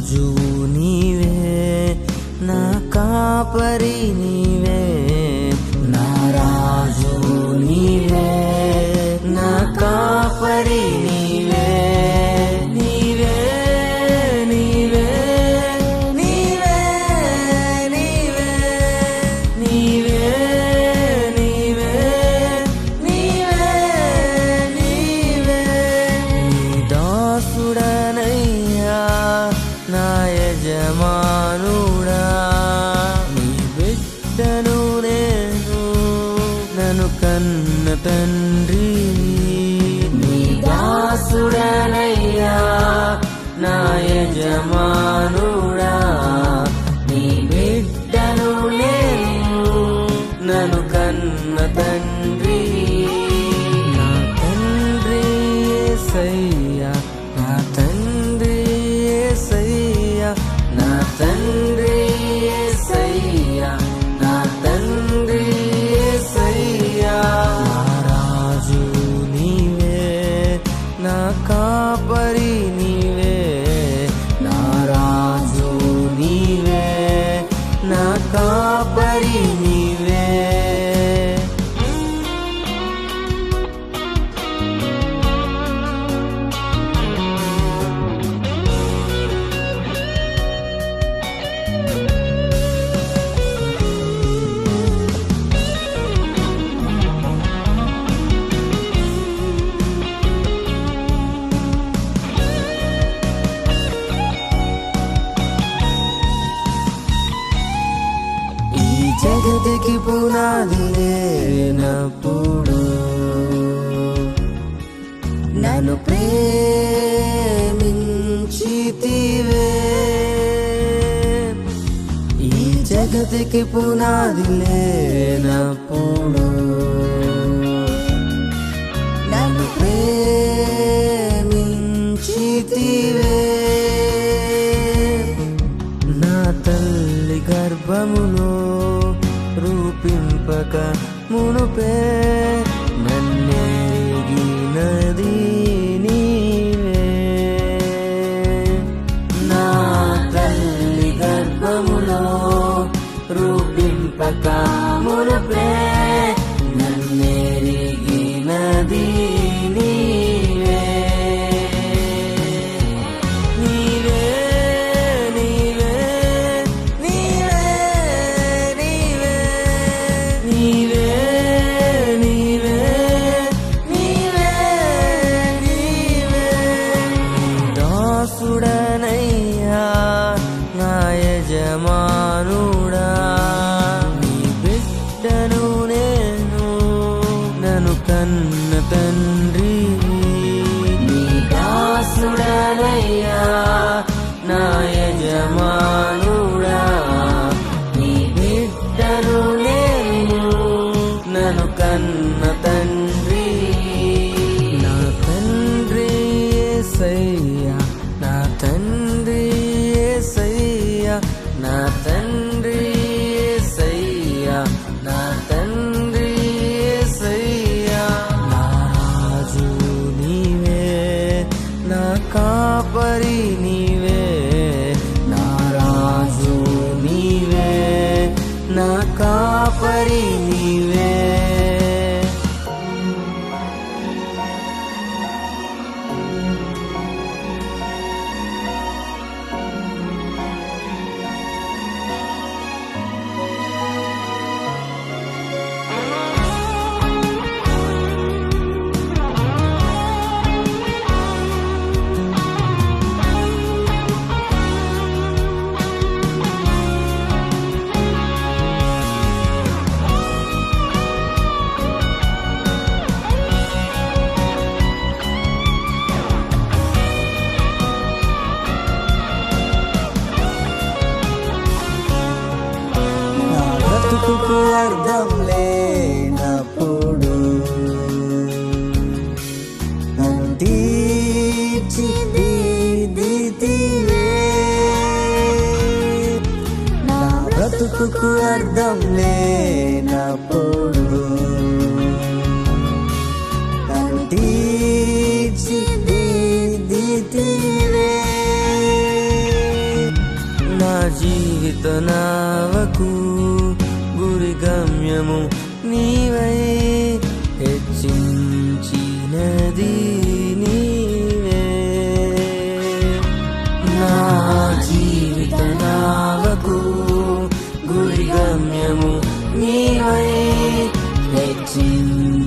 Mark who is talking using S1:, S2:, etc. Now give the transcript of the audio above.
S1: రాజువు నీవే, నా కాపరి నీవే. నా రాజువు నీవే, నా కాపరి నీవే. నీవే నీవే నీవే నీవే నీవే నీవే నీవే నీవే. నీ దాసుడనయ్యా నా యజమానుడా, నీ బిడ్డను నేను, నన్ను కన్న తండ్రి. నీ దాసుడనయ్యా నా యజమానుడా, నీ బిడ్డను నేను, నన్ను కన్న తండ్రి. నా తండ్రి యేసయ్యా, నా తండ్రి యేసయ్యా, నా తండ్రి యేసయ్యా, నా తండ్రి యేసయ్యా. నా రాజు నీవే, నా కాపరి నీవే. నా రాజు నీవే, నా కాపరి నీవే. జగతికి పునాది లేనప్పుడు నన్ను ప్రేమించితివే. ఈ జగతికి పునాది లేనప్పుడు నన్ను ప్రేమించితివే. నా తల్లి గర్భములో రూపింపక మునుపే నన్నెరిగినది నీవే. నా తల్లి గర్భములో రూపింపక మునుపే నన్నెరిగినది నీవే. నీవే నీవే నీవే నీవే నీవే నీవే నీవే నీవే. దాసుడనయ్యా నా యజమానుడా, నీ బిడ్డను నేను, నన్ను కన్న తండ్రి. నీ దాసుడనయ్యా నా యజమానుడా, నీ బిడ్డను నేను, నన్ను కన్న తండ్రి. నా తండ్రి యేసయ్యా, నా తండ్రి యేసయ్యా, నా తండ్రి యేసయ్యా, నా తండ్రి యేసయ్యా. నా రాజు నీవే, నా కాపరి నీవే. నా రాజు నీవే, నా కాపరి నీవే. బ్రతుకుకు అర్థం లేనప్పుడు నన్ను తీర్చిదిద్దితివే. నా బ్రతుకుకు అర్థం లేనప్పుడు నన్ను తీర్చిదిద్దితివే.
S2: జీవిత నావకు గురి గమ్యము నీవై హెచ్చించినది నీవే నా జీవిత నావకు గురి గమ్యము నీవై హెచ్చించినది